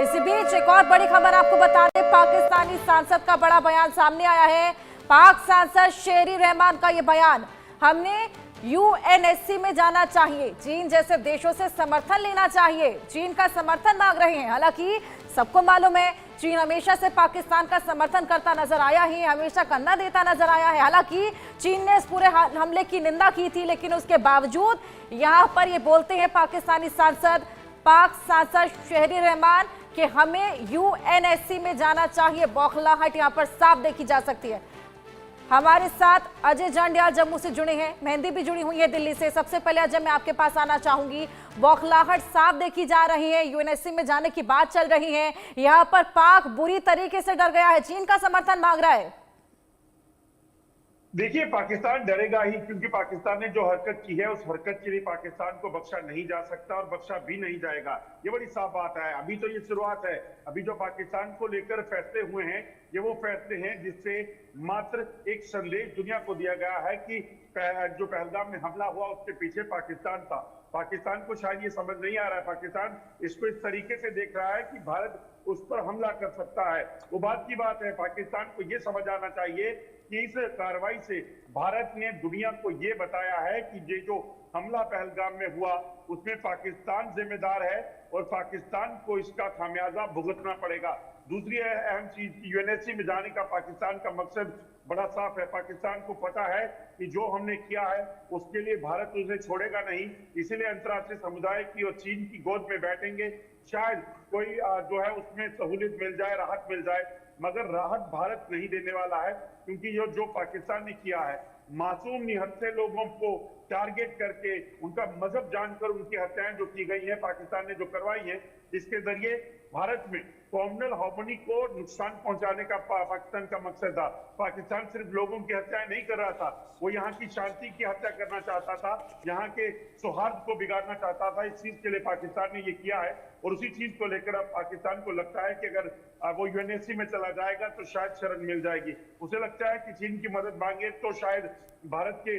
इसी बीच एक और बड़ी खबर आपको बता दें, पाकिस्तानी सांसद का बड़ा बयान सामने आया है। पाक सांसद शेरी रहमान का यह बयान, हमने यूएनएससी में जाना चाहिए, चीन जैसे देशों से समर्थन लेना चाहिए, चीन का समर्थन मांग रहे हैं। हालांकि सबको मालूम है चीन हमेशा से पाकिस्तान का समर्थन करता नजर आया ही, हमेशा कंधा देता नजर आया है। हालांकि चीन ने इस पूरे हमले की निंदा की थी, लेकिन उसके बावजूद यहां पर ये बोलते हैं पाकिस्तानी सांसद, पाक सांसद शेरी रहमान, कि हमें यूएनएससी में जाना चाहिए। बौखलाहट यहां पर साफ देखी जा सकती है। हमारे साथ अजय जंडियाल जम्मू से जुड़े हैं, मेहंदी भी जुड़ी हुई है दिल्ली से। सबसे पहले अजय, मैं आपके पास आना चाहूंगी। बौखलाहट साफ देखी जा रही है, यूएनएससी में जाने की बात चल रही है, यहां पर पाक बुरी तरीके से डर गया है, चीन का समर्थन मांग रहा है। देखिए, पाकिस्तान डरेगा ही, क्योंकि पाकिस्तान ने जो हरकत की है उस हरकत के लिए पाकिस्तान को बख्शा नहीं जा सकता और बख्शा भी नहीं जाएगा। ये बड़ी साफ बात है। अभी तो ये शुरुआत है। अभी जो पाकिस्तान को लेकर फैसले हुए हैं, ये वो फैसले हैं जिससे मात्र एक संदेश दुनिया को दिया गया है कि जो पहलगाम में हमला हुआ उसके पीछे पाकिस्तान था। पाकिस्तान को शायद ये समझ नहीं आ रहा है, पाकिस्तान इसको इस तरीके से देख रहा है कि भारत उस पर हमला कर सकता है। वो बात की बात है, पाकिस्तान को ये समझ आना चाहिए कि इस कार्रवाई से भारत ने दुनिया को ये बताया है कि ये जो हमला पहलगाम में हुआ उसमें पाकिस्तान जिम्मेदार है और पाकिस्तान को इसका खामियाजा भुगतना पड़ेगा। दूसरी अहम चीज, यूएनएससी में जाने का पाकिस्तान का मकसद बड़ा साफ है। पाकिस्तान को पता है कि जो हमने किया है उसके लिए भारत उसे छोड़ेगा नहीं, इसीलिए अंतर्राष्ट्रीय समुदाय की और चीन की गोद में बैठेंगे। शायद कोई जो है उसमें सहूलियत मिल जाए, राहत मिल जाए, मगर राहत भारत नहीं देने वाला है, क्योंकि ये जो पाकिस्तान ने किया है, मासूम निहत्थे लोगों को टारगेट करके उनका मजहब जानकर उनकी हत्याएं जो की गई है, पाकिस्तान ने जो करवाई है, इसके जरिए भारत में कॉम्युनल हार्मनी को नुकसान पहुंचाने का पाकिस्तान का मकसद था। पाकिस्तान सिर्फ लोगों की हत्याएं नहीं कर रहा था, वो यहाँ की शांति की हत्या करना चाहता था, यहाँ के सौहार्द को बिगाड़ना चाहता था। इस चीज के लिए पाकिस्तान ने ये किया है और उसी चीज को लेकर अब पाकिस्तान को लगता है कि अगर वो यूएनएससी में चला जाएगा तो शायद शरण मिल जाएगी। उसे लगता है कि चीन की मदद मांगे तो शायद भारत के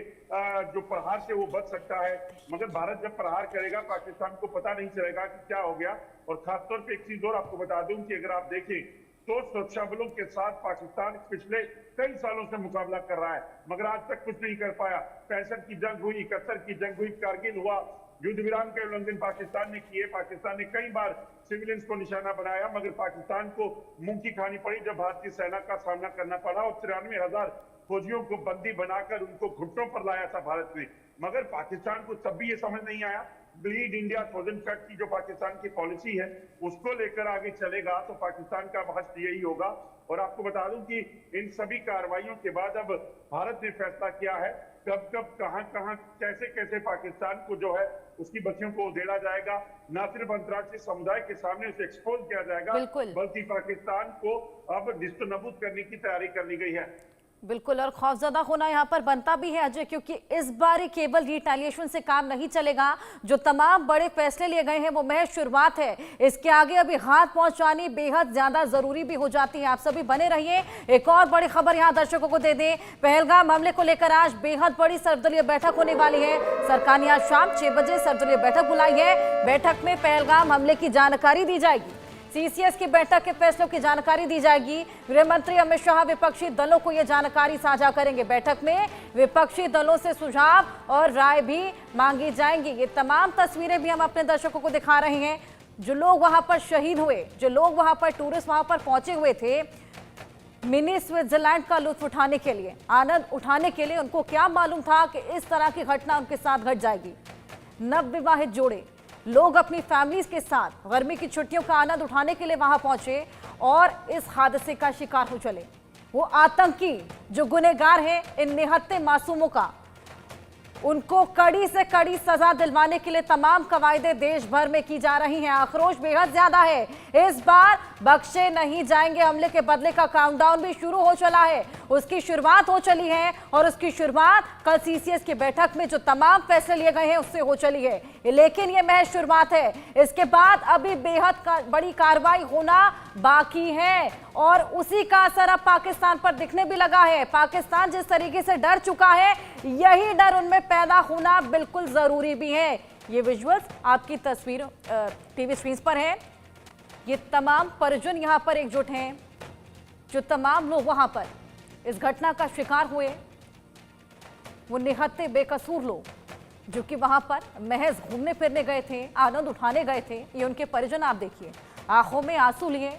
जो प्रहार से वो बच सकता है, मगर भारत जब प्रहार करेगा पाकिस्तान को पता नहीं चलेगा कि क्या हो गया। और खासतौर पे एक चीज और आपको बता दूं कि अगर आप देखें तो सुरक्षा बलों के साथ पाकिस्तान पिछले कई सालों से मुकाबला कर रहा है, मगर आज तक कुछ नहीं कर पाया। 65 की जंग हुई, 71 की जंग हुई, कारगिल हुआ, युद्ध विराम के उल्लंघन पाकिस्तान ने किए। पाकिस्तान ने कई बार सिविलियंस को निशाना बनाया, मगर पाकिस्तान को मुंह की खानी पड़ी जब भारतीय सेना का सामना करना पड़ा और 93,000 फौजियों को बंदी बनाकर उनको घुटनों पर लाया था भारत ने। मगर पाकिस्तान को तब भी ये समझ नहीं आया। ब्लीड इंडिया 1000 कट की जो पाकिस्तान की पॉलिसी है उसको लेकर आगे चलेगा तो पाकिस्तान का महज यही होगा। और आपको बता दूं कि इन सभी कार्रवाइयों के बाद अब भारत ने फैसला किया है कब कब कहां कहां कैसे कैसे पाकिस्तान को जो है उसकी बच्चियों को उधेड़ा जाएगा। न सिर्फ अंतर्राष्ट्रीय समुदाय के सामने उसे एक्सपोज किया जाएगा, बल्कि पाकिस्तान को अब निस्तनाबूद करने की तैयारी कर ली गई है। बिल्कुल, और खौफजदा होना यहाँ पर बनता भी है अजय, क्योंकि इस बार केवल रिटेलिएशन से काम नहीं चलेगा। जो तमाम बड़े फैसले लिए गए हैं वो महज शुरुआत है, इसके आगे अभी हाथ पहुंचानी बेहद ज्यादा जरूरी भी हो जाती है। आप सभी बने रहिए। एक और बड़ी खबर यहाँ दर्शकों को दे दें, पहलगाम हमले को लेकर आज बेहद बड़ी सर्वदलीय बैठक होने वाली है। सरकार ने आज शाम 6 बजे सर्वदलीय बैठक बुलाई है। बैठक में पहलगाम हमले की जानकारी दी जाएगी, सीसीएस की बैठक के फैसलों की जानकारी दी जाएगी। गृह मंत्री अमित शाह विपक्षी दलों को यह जानकारी साझा करेंगे। बैठक में विपक्षी दलों से सुझाव और राय भी मांगी जाएंगी। ये तमाम तस्वीरें भी हम अपने दर्शकों को दिखा रहे हैं। जो लोग वहां पर शहीद हुए, जो लोग वहां पर टूरिस्ट वहां पर पहुंचे हुए थे मिनी स्विट्जरलैंड का लुत्फ उठाने के लिए, आनंद उठाने के लिए, उनको क्या मालूम था कि इस तरह की घटना उनके साथ घट जाएगी। नवविवाहित जोड़े, लोग अपनी फैमिलीज के साथ गर्मी की छुट्टियों का आनंद उठाने के लिए वहां पहुंचे और इस हादसे का शिकार हो चले। वो आतंकी जो गुनहगार हैं, इन निहत्थे मासूमों का, उनको कड़ी से कड़ी सजा दिलवाने के लिए तमाम कवायदे देश भर में की जा रही हैं। आक्रोश बेहद ज्यादा है। इस बार बख्शे नहीं जाएंगे। हमले के बदले का काउंटडाउन भी शुरू हो चला है, उसकी शुरुआत हो चली है और उसकी शुरुआत कल सीसीएस की बैठक में जो तमाम फैसले लिए गए हैं उससे हो चली है। लेकिन ये महज शुरुआत है, इसके बाद अभी बेहद बड़ी कार्रवाई होना बाकी है और उसी का असर अब पाकिस्तान पर दिखने भी लगा है। पाकिस्तान जिस तरीके से डर चुका है, यही डर उनमें पैदा होना बिल्कुल जरूरी भी है। ये विजुअल्स आपकी तस्वीर टीवी स्क्रीन पर है। ये तमाम परिजन यहाँ पर एकजुट हैं, जो तमाम लोग वहां पर इस घटना का शिकार हुए, वो निहत्थे बेकसूर लोग जो कि वहां पर महज घूमने फिरने गए थे, आनंद उठाने गए थे। ये उनके परिजन आप देखिए, आंखों में आंसू लिए,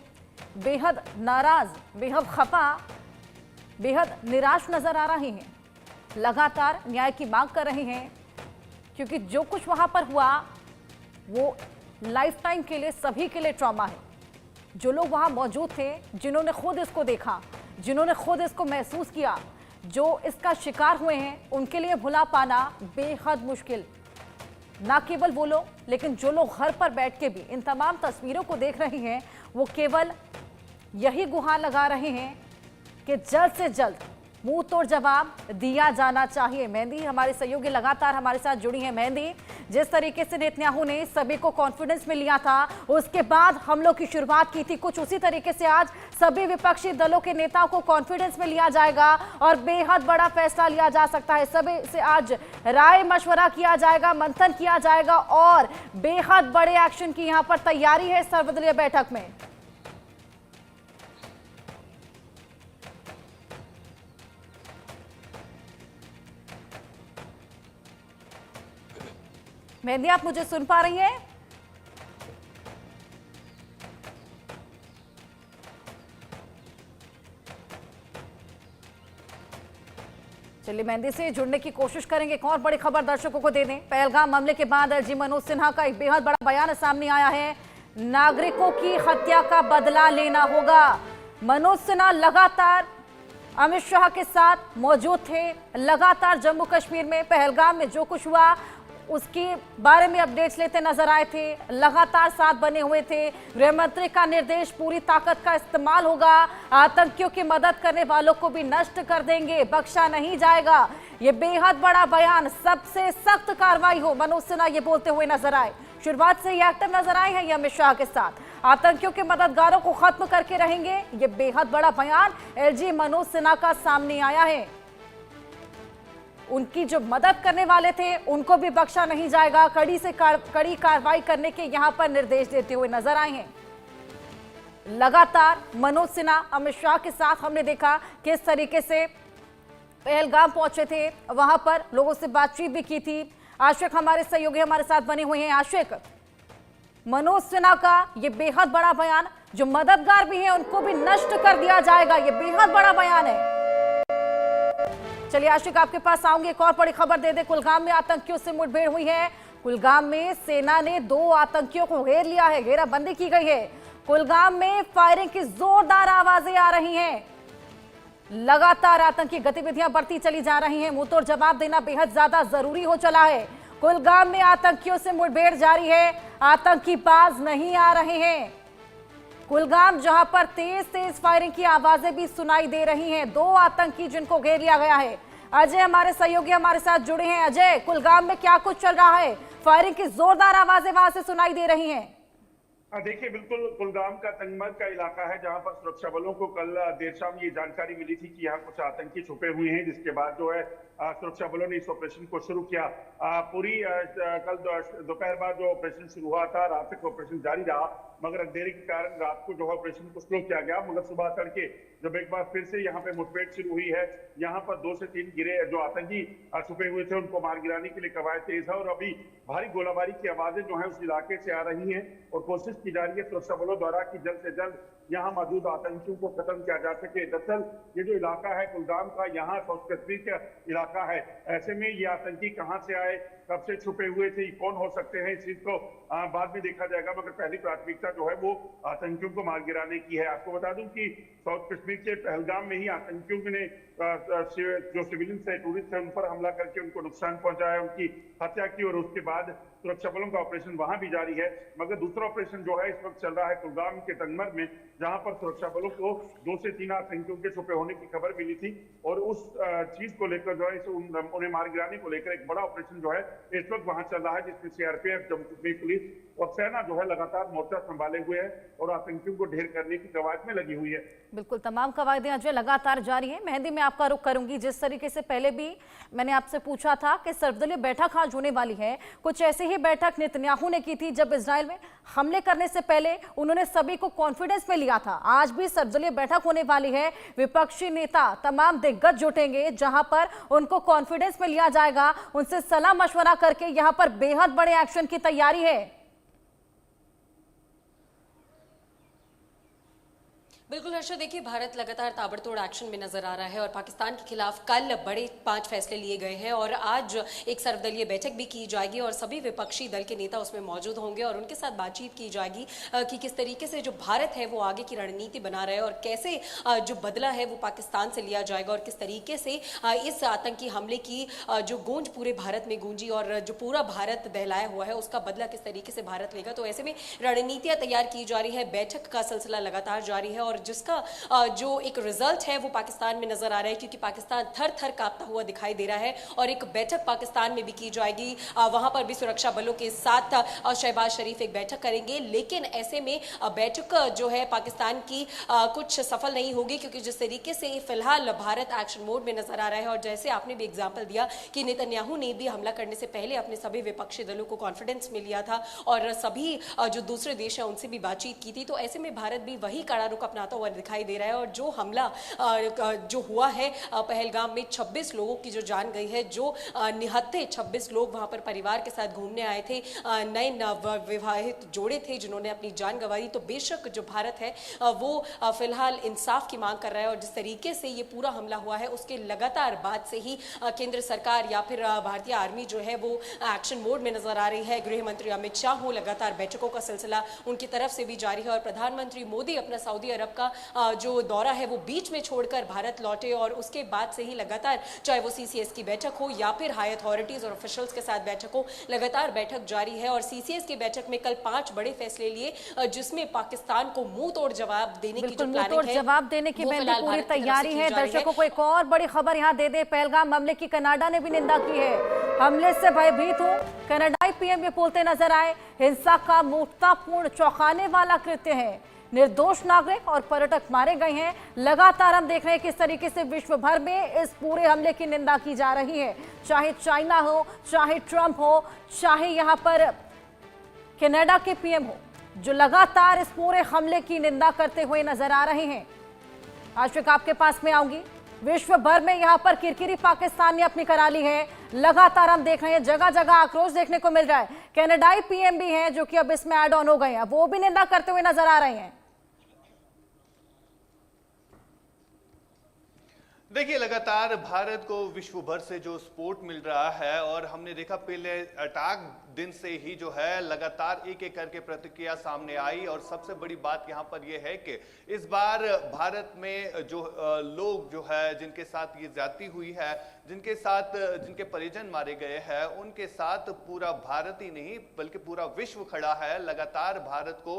बेहद नाराज, बेहद खफा, बेहद निराश नजर आ रहे हैं। लगातार न्याय की मांग कर रहे हैं, क्योंकि जो कुछ वहां पर हुआ वो लाइफ टाइम के लिए, सभी के लिए ट्रॉमा है। जो लोग वहां मौजूद थे, जिन्होंने खुद इसको देखा, जिन्होंने खुद इसको महसूस किया, जो इसका शिकार हुए हैं, उनके लिए भुला पाना बेहद मुश्किल। ना केवल वो लोग, लेकिन जो लोग घर पर बैठ के भी इन तमाम तस्वीरों को देख रहे हैं, वो केवल यही गुहार लगा रहे हैं कि जल्द से जल्द मुंह तोड़ जवाब दिया जाना चाहिए। मेहंदी हमारे सहयोगी लगातार हमारे साथ जुड़ी है। मेहंदी, जिस तरीके से नेतन्याहू ने सभी को कॉन्फिडेंस में लिया था, उसके बाद हमलों की शुरुआत की थी, कुछ उसी तरीके से आज सभी विपक्षी दलों के नेताओं को कॉन्फिडेंस में लिया जाएगा और बेहद बड़ा फैसला लिया जा सकता है। सभी से आज राय मशवरा किया जाएगा, मंथन किया जाएगा और बेहद बड़े एक्शन की यहाँ पर तैयारी है सर्वदलीय बैठक में। मेहंदी, आप मुझे सुन पा रही हैं? चलिए मेहंदी से जुड़ने की कोशिश करेंगे। एक और बड़ी खबर दर्शकों को दे दें। पहलगाम मामले के बाद एलजी मनोज सिन्हा का एक बेहद बड़ा बयान सामने आया है। नागरिकों की हत्या का बदला लेना होगा। मनोज सिन्हा लगातार अमित शाह के साथ मौजूद थे, लगातार जम्मू कश्मीर में पहलगाम में जो कुछ हुआ उसके बारे में अपडेट्स लेते नजर आए थे, लगातार साथ बने हुए थे। गृह मंत्री का निर्देश, पूरी ताकत का इस्तेमाल होगा, आतंकियों की मदद करने वालों को भी नष्ट कर देंगे, बख्शा नहीं जाएगा। ये बेहद बड़ा बयान, सबसे सख्त कार्रवाई हो, मनोज सिन्हा ये बोलते हुए नजर आए। शुरुआत से ये एक्टिव नजर आए हैं ये अमित शाह के साथ, आतंकियों के मददगारों को खत्म करके रहेंगे। ये बेहद बड़ा बयान एलजी मनोज सिन्हा का सामने आया है। उनकी जो मदद करने वाले थे उनको भी बख्शा नहीं जाएगा, कड़ी से कड़ी कार्रवाई करने के यहां पर निर्देश देते हुए नजर आए हैं। लगातार मनोज सिन्हा अमित शाह के साथ हमने देखा किस तरीके से पहलगाम पहुंचे थे, वहां पर लोगों से बातचीत भी की थी। आशिक हमारे सहयोगी हमारे साथ बने हुए हैं। आशिक, मनोज सिन्हा का ये बेहद बड़ा बयान, जो मददगार भी हैं उनको भी नष्ट कर दिया जाएगा, ये बेहद बड़ा बयान है। चलिए आशिक, आपके पास आऊंगी। एक और बड़ी खबर दे दे। कुलगाम में आतंकियों से मुठभेड़ हुई है। कुलगाम में सेना ने 2 आतंकियों को घेर लिया है, घेराबंदी की गई है। कुलगाम में फायरिंग की जोरदार आवाजें आ रही हैं। लगातार आतंकी गतिविधियां बढ़ती चली जा रही हैं। मुंहतोड़ जवाब देना बेहद ज्यादा जरूरी हो चला है। कुलगाम में आतंकियों से मुठभेड़ जारी है, आतंकी बाज नहीं आ रहे हैं। कुलगाम जहां पर तेज फायरिंग की आवाजें भी सुनाई दे रही हैं। 2 आतंकी जिनको घेर लिया गया है। अजय हमारे सहयोगी हमारे साथ जुड़े हैं। अजय, कुलगाम में क्या कुछ चल रहा है? फायरिंग की जोरदार आवाजें वहां से सुनाई दे रही हैं। देखिए, बिल्कुल कुलगाम का तंगमर्ग का इलाका है, जहां पर सुरक्षा बलों को कल देर शाम ये जानकारी मिली थी कि यहाँ कुछ आतंकी छुपे हुए हैं, जिसके बाद जो है सुरक्षा बलों ने इस ऑपरेशन को शुरू किया। पूरी कल दोपहर बाद जो ऑपरेशन शुरू हुआ था, रात तक ऑपरेशन जारी रहा, मगर अंधेरे के कारण रात को जो है ऑपरेशन को स्लो किया गया। मगर सुबह तड़के जब एक बार फिर से यहाँ पे मुठभेड़ शुरू हुई है, यहाँ पर 2 से 3 गिरे जो आतंकी छुपे हुए थे, उनको मार गिराने के लिए कवायद तेज है और अभी भारी गोलाबारी की आवाजें जो है उस इलाके से आ रही हैं और कोशिश की जा रही है सुरक्षा बलों द्वारा कि जल्द से जल्द यहाँ मौजूद आतंकियों को खत्म किया जा सके। दरअसल ये जो इलाका है कुलगाम का, यहाँ साउथ कश्मीर का इलाका है। ऐसे में ये आतंकी कहाँ से आए, कब से छुपे हुए थे, कौन हो सकते हैं, इस चीज को बाद में देखा जाएगा, मगर पहली प्राथमिकता जो है वो आतंकियों को मार गिराने की है। आपको बता दूं कि साउथ कश्मीर के पहलगाम में ही आतंकियों ने जो सिविलियन थे, टूरिस्ट थे, उन पर हमला करके उनको नुकसान पहुंचाया, उनकी हत्या की और उसके बाद सुरक्षा बलों का ऑपरेशन वहां भी जारी है। मगर दूसरा ऑपरेशन जो है इस वक्त चल रहा है कुलगाम के तंगमर्ग में, जहां पर सुरक्षा बलों को 2 से 3 आतंकियों के छुपे होने की खबर मिली थी और उस चीज को लेकर जो है उन्हें मार गिराने को लेकर एक बड़ा ऑपरेशन जो है इस वक्त वहां चल रहा है, जिसमें सीआरपीएफ, जम्मू कश्मीर पुलिस और सेना जो है लगातार मोर्चा संभाले हुए है और आतंकियों को ढेर करने की कवायद में लगी हुई है। बिल्कुल, तमाम कवायदें अजय लगातार जारी है। मेहंदी, में आपका रुख करूंगी। जिस तरीके से पहले भी मैंने आपसे पूछा था कि सर्वदलीय बैठक आज होने वाली है, कुछ ऐसे ही ही बैठक नेतन्याहू ने की थी, जब इजराइल में हमले करने से पहले उन्होंने सभी को कॉन्फिडेंस में लिया था। आज भी सर्वदलीय बैठक होने वाली है, विपक्षी नेता तमाम दिग्गज जुटेंगे, जहां पर उनको कॉन्फिडेंस में लिया जाएगा, उनसे सलाह मशवरा करके यहां पर बेहद बड़े एक्शन की तैयारी है। बिल्कुल हर्षद, देखिए भारत लगातार ताबड़तोड़ एक्शन में नजर आ रहा है और पाकिस्तान के खिलाफ कल बड़े 5 फैसले लिए गए हैं और आज एक सर्वदलीय बैठक भी की जाएगी और सभी विपक्षी दल के नेता उसमें मौजूद होंगे और उनके साथ बातचीत की जाएगी कि किस तरीके से जो भारत है वो आगे की रणनीति बना रहा है और कैसे जो बदला है वो पाकिस्तान से लिया जाएगा और किस तरीके से इस आतंकी हमले की जो गूंज पूरे भारत में गूंजी और जो पूरा भारत दहलाया हुआ है उसका बदला किस तरीके से भारत लेगा। तो ऐसे में रणनीतियां तैयार की जा रही है, बैठक का सिलसिला लगातार जारी है और जिसका जो एक रिजल्ट है वो पाकिस्तान में नजर आ रहा है, क्योंकि पाकिस्तान थर थर कांपता हुआ दिखाई दे रहा है और एक बैठक पाकिस्तान में भी की जाएगी। वहां पर भी सुरक्षा बलों के साथ शहबाज शरीफ एक बैठक करेंगे, लेकिन ऐसे में बैठक जो है पाकिस्तान की कुछ सफल नहीं होगी, क्योंकि जिस तरीके से फिलहाल भारत एक्शन मोड में नजर आ रहा है और जैसे आपने भी एग्जाम्पल दिया कि नेतन्याहू ने भी हमला करने से पहले अपने सभी विपक्षी दलों को कॉन्फिडेंस में लिया था और सभी जो दूसरे देश है उनसे भी बातचीत की थी, तो ऐसे में भारत भी वही कड़ा रुख अपनाता हुआ दिखाई दे रहा है और जो हमला जो हुआ है पहलगाम में 26 लोगों की जो जान गई है, जो निहत्थे 26 लोग वहां पर परिवार के साथ घूमने आए थे, नए विवाहित जोड़े थे जिन्होंने अपनी जान गंवाई, तो बेशक जो भारत है वो फिलहाल इंसाफ की मांग कर रहा है और जिस तरीके से ये पूरा हमला हुआ है उसके लगातार बाद से ही केंद्र सरकार या फिर भारतीय आर्मी जो है वो एक्शन मोड में नजर आ रही है। गृह मंत्री अमित शाह हो, लगातार बैठकों का सिलसिला उनकी तरफ से भी जारी है और प्रधानमंत्री मोदी अपना सऊदी अरब का जो दौरा है वो बीच में छोड़कर भारत लौटे और उसके बाद से ही लगातार चाहे वो सीसीएस की बैठक हो या फिर हाई अथॉरिटीज और ऑफिशियल्स के साथ बैठक हो, लगातार बैठक जारी है और सीसीएस की बैठक में कल 5 बड़े फैसले लिए जिसमें पाकिस्तान को मुंह तोड़ जवाब देने की जो प्लानिंग है, जवाब देने की पूरी तैयारी है। दर्शकों को एक और बड़ी खबर यहां दे दे, पहलगाम हमले की कनाडा ने भी निंदा की है। हमले से भयभीत हूं, कनाडाई पीएम ये बोलते नजर आए, हिंसा का मूर्खतापूर्ण चौंकाने वाला कृत्य है, निर्दोष नागरिक और पर्यटक मारे गए हैं। लगातार हम देख रहे हैं किस तरीके से विश्व भर में इस पूरे हमले की निंदा की जा रही है, चाहे चाइना हो, चाहे ट्रंप हो, चाहे यहां पर कनाडा के पीएम हो, जो लगातार इस पूरे हमले की निंदा करते हुए नजर आ रहे हैं। आशिक आपके पास में आऊंगी, विश्व भर में यहां पर किरकिरी पाकिस्तान ने अपनी करा ली है। लगातार हम देख रहे हैं जगह जगह आक्रोश देखने को मिल रहा है। कनाडाई पीएम भी हैं जो कि अब इसमें ऐड ऑन हो गए हैं, वो भी निंदा करते हुए नजर आ रहे हैं। देखिए, लगातार भारत को विश्व भर से जो सपोर्ट मिल रहा है और हमने देखा पहले अटैक दिन से ही जो है लगातार एक एक करके प्रतिक्रिया सामने आई और सबसे बड़ी बात यहां पर यह है कि इस बार भारत में जो लोग जो है जिनके साथ ये ज्यादती हुई है, जिनके परिजन मारे गए हैं, उनके साथ पूरा भारत ही नहीं बल्कि पूरा विश्व खड़ा है। लगातार भारत को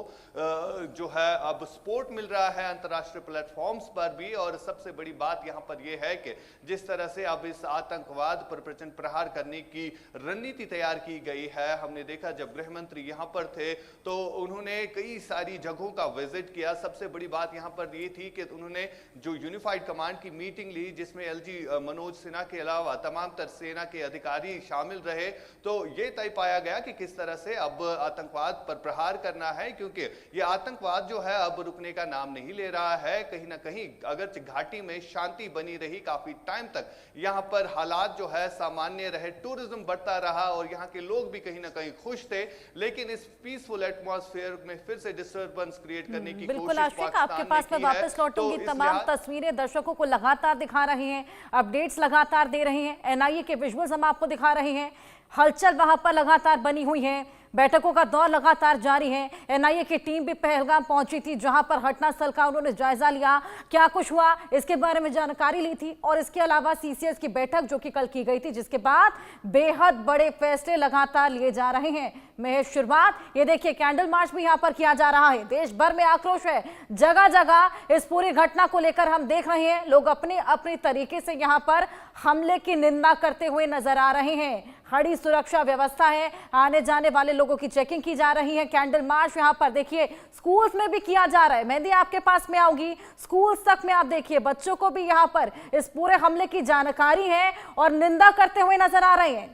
जो है अब सपोर्ट मिल रहा है अंतर्राष्ट्रीय प्लेटफॉर्म्स पर भी और सबसे बड़ी बात यहां पर यह है कि जिस तरह से अब इस आतंकवाद पर प्रचंड प्रहार करने की रणनीति तैयार की गई है। हमने देखा जब गृह मंत्री यहां पर थे तो उन्होंने कई सारी जगहों का विजिट किया। सबसे बड़ी बात यहां पर यह थी कि उन्होंने जो यूनिफाइड कमांड की मीटिंग ली जिसमें एलजी मनोज सिन्हा के अलावा तमाम तर सेना के अधिकारी शामिल रहे, तो यह तय पाया गया कि किस तरह से अब आतंकवाद पर प्रहार करना है, क्योंकि यह आतंकवाद जो है अब रुकने का नाम नहीं ले रहा है। कहीं ना कहीं अगर घाटी में शांति बनी रही काफी टाइम तक, यहां पर हालात जो है सामान्य रहे, टूरिज्म बढ़ता रहा और यहां के लोग भी कहीं ना कहीं खुश थे, लेकिन इस पीसफुल एटमॉस्फेयर में फिर से डिस्टर्बेंस क्रिएट करने की बिल्कुल आशिक, आपके पास में वापस लौटूंगी। तमाम तस्वीरें दर्शकों को लगातार दिखा रही हैं, अपडेट्स लगातार दे रहे हैं, एनआईए के विजुअल्स हम आपको दिखा रहे हैं, हलचल वहां पर लगातार बनी हुई है, बैठकों का दौर लगातार जारी है। एनआईए की टीम भी पहलगाम पहुंची थी जहां पर घटनास्थल का उन्होंने जायजा लिया, क्या कुछ हुआ इसके बारे में जानकारी ली थी और इसके अलावा सीसीएस की बैठक जो कि कल की गई थी, जिसके बाद बेहद बड़े फैसले लगातार लिए जा रहे हैं। महज शुरुआत, ये देखिए कैंडल मार्च भी यहां पर किया जा रहा है, देश भर में आक्रोश है, जगह जगह इस पूरी घटना को लेकर हम देख रहे हैं लोग अपने अपने तरीके से यहां पर हमले की निंदा करते हुए नजर आ रहे हैं। कड़ी सुरक्षा व्यवस्था है, आने जाने वाले लोगों की चेकिंग की जा रही है। कैंडल मार्च यहां पर देखिए स्कूल्स में भी किया जा रहा है। मेहंदी आपके पास में आऊंगी, स्कूल्स तक में आप देखिए बच्चों को भी यहां पर इस पूरे हमले की जानकारी है और निंदा करते हुए नजर आ रहे हैं।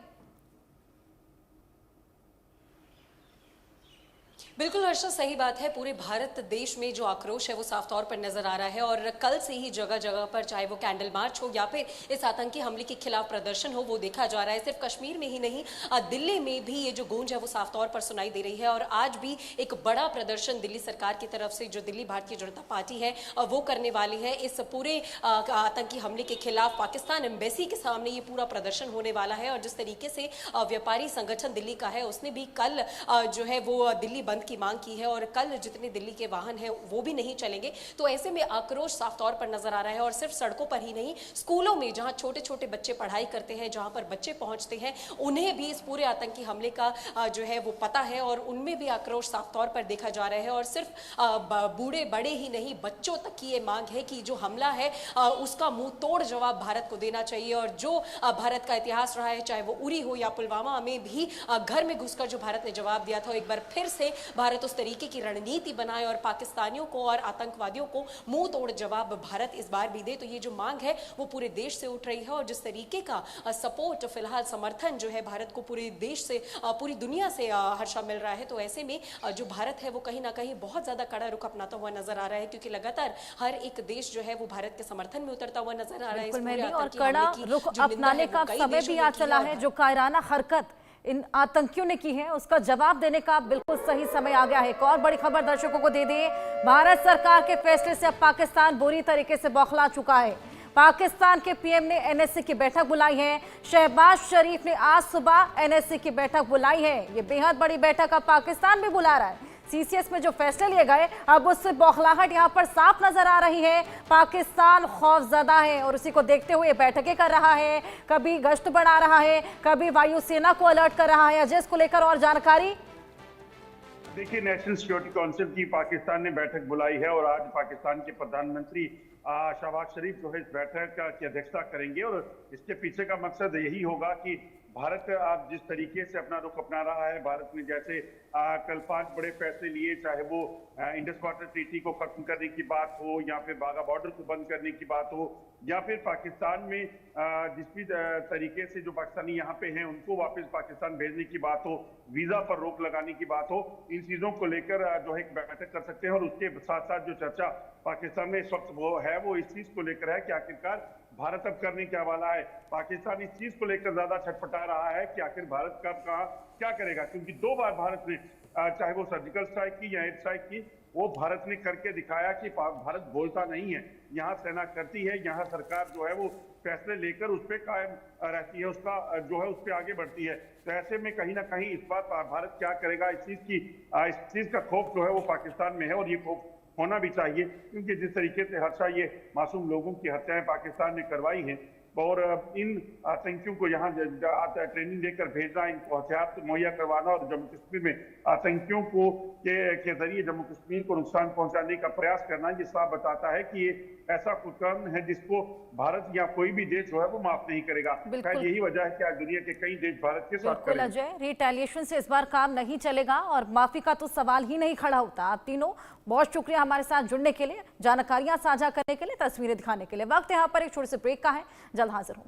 बिल्कुल हर्षा, सही बात है। पूरे भारत देश में जो आक्रोश है वो साफ तौर पर नजर आ रहा है और कल से ही जगह जगह पर, चाहे वो कैंडल मार्च हो या फिर इस आतंकी हमले के खिलाफ प्रदर्शन हो, वो देखा जा रहा है। सिर्फ कश्मीर में ही नहीं, दिल्ली में भी ये जो गूंज है वो साफ तौर पर सुनाई दे रही है। और आज भी एक बड़ा प्रदर्शन दिल्ली सरकार की तरफ से, जो दिल्ली भारतीय जनता पार्टी है, वो करने वाली है। इस पूरे आतंकी हमले के खिलाफ पाकिस्तान एम्बेसी के सामने ये पूरा प्रदर्शन होने वाला है। और जिस तरीके से व्यापारी संगठन दिल्ली का है, उसने भी कल जो है वो दिल्ली बंद की मांग की है और कल जितने दिल्ली के वाहन हैं वो भी नहीं चलेंगे। तो ऐसे में आक्रोश साफ तौर पर नजर आ रहा है। और सिर्फ सड़कों पर ही नहीं, स्कूलों में जहां छोटे छोटे बच्चे पढ़ाई करते हैं, जहां पर बच्चे पहुंचते हैं, उन्हें भी इस पूरे आतंकी हमले का जो है वो पता है और उनमें भी आक्रोश साफ तौर पर देखा जा रहा है। और सिर्फ बूढ़े बड़े ही नहीं, बच्चों तक की ये मांग है कि जो हमला है उसका मुंह तोड़ जवाब भारत को देना चाहिए। और जो भारत का इतिहास रहा है, चाहे वो उरी हो या पुलवामा में भी घर में घुसकर जो भारत ने जवाब दिया था, एक बार फिर से भारत उस तरीके की रणनीति बनाए और पाकिस्तानियों को और आतंकवादियों को मुंह तोड़ जवाब भारत इस बार भी दे। तो ये जो मांग है वो पूरे देश से उठ रही है और जिस तरीके का सपोर्ट, फिलहाल समर्थन जो है भारत को पूरे देश से, पूरी दुनिया से हर्षा मिल रहा है, तो ऐसे में जो भारत है वो कहीं ना कहीं बहुत ज्यादा कड़ा रुख अपनाता हुआ नजर आ रहा है, क्योंकि लगातार हर एक देश जो है वो भारत के समर्थन में उतरता हुआ नजर आ रहा है। और कड़ा रुख अपनाने का समय भी आ चला है। जो कायराना हरकत इन आतंकियों ने की है उसका जवाब देने का बिल्कुल सही समय आ गया है। एक और बड़ी खबर दर्शकों को दे दें, भारत सरकार के फैसले से अब पाकिस्तान बुरी तरीके से बौखला चुका है। पाकिस्तान के पीएम ने एनएससी की बैठक बुलाई है। शहबाज शरीफ ने आज सुबह एनएससी की बैठक बुलाई है। ये बेहद बड़ी बैठक अब पाकिस्तान भी बुला रहा है। सीसीएस में जो फैसले लिए गए, अब उससे बौखलाहट यहां पर साफ नजर आ रही है। पाकिस्तान खौफजदा है और उसी को देखते हुए बैठकें कर रहा है, कभी गश्त बढ़ा रहा है, कभी वायुसेना को अलर्ट कर रहा है। अजय, इसको लेकर और जानकारी। देखिए, नेशनल सिक्योरिटी काउंसिल की पाकिस्तान ने बैठक बुलाई है और आज पाकिस्तान के प्रधानमंत्री शहबाज शरीफ जो है इस बैठक की अध्यक्षता करेंगे। और इसके पीछे का मकसद यही होगा कि भारत आज जिस तरीके से अपना रुख अपना रहा है, भारत ने जैसे कल 5 बड़े फैसले लिए, चाहे वो इंडस वाटर ट्रीटी को खत्म करने की बात हो या फिर बाघा बॉर्डर को बंद करने की बात हो या फिर पाकिस्तान में जिस भी तरीके से जो पाकिस्तानी यहाँ पे हैं उनको वापस पाकिस्तान भेजने की बात हो, वीजा पर रोक लगाने की बात हो, इन चीजों को लेकर जो है एक बैठक कर सकते हैं। और उसके साथ साथ जो चर्चा पाकिस्तान में इस वक्त वो है, वो इस चीज को लेकर है कि आखिरकार भारत अब करने क्या वाला है। पाकिस्तान इस चीज को लेकर ज्यादा छटपटा रहा है कि आखिर भारत कब कहाँ क्या करेगा, क्योंकि 2 बार भारत ने चाहे वो सर्जिकल स्ट्राइक की या एयर स्ट्राइक की, वो भारत ने करके दिखाया कि भारत बोलता नहीं है। यहाँ सेना करती है, यहाँ सरकार जो है वो फैसले लेकर उस पर कायम रहती है, उसका जो है उस पर आगे बढ़ती है। तो ऐसे में कहीं ना कहीं इस बार भारत क्या करेगा, इस चीज का खौफ जो है वो पाकिस्तान में है और ये खौफ होना भी चाहिए, क्योंकि जिस तरीके से हर्षा ये मासूम लोगों की हत्याएं पाकिस्तान ने करवाई हैं और इन आतंकियों को यहाँ ट्रेनिंग देकर भेजना, इनको हथियार मुहैया करवाना और जम्मू कश्मीर में आतंकियों को के जरिए जम्मू कश्मीर को नुकसान पहुंचाने का प्रयास करना, ये साफ बताता है कि ये ऐसा कुकर्म है जिसको भारत या कोई भी देश जो है वो माफ नहीं करेगा। शायद यही वजह है कि आज दुनिया के कई देश भारत के साथ बिल्कुल अजय, रिटेलिएशन से इस बार काम नहीं चलेगा और माफी का तो सवाल ही नहीं खड़ा होता। आप तीनों बहुत शुक्रिया हमारे साथ जुड़ने के लिए, जानकारियां साझा करने के लिए, तस्वीरें दिखाने के लिए। वक्त यहाँ पर एक छोटे से ब्रेक का है, जल्द हाजिर होंगे।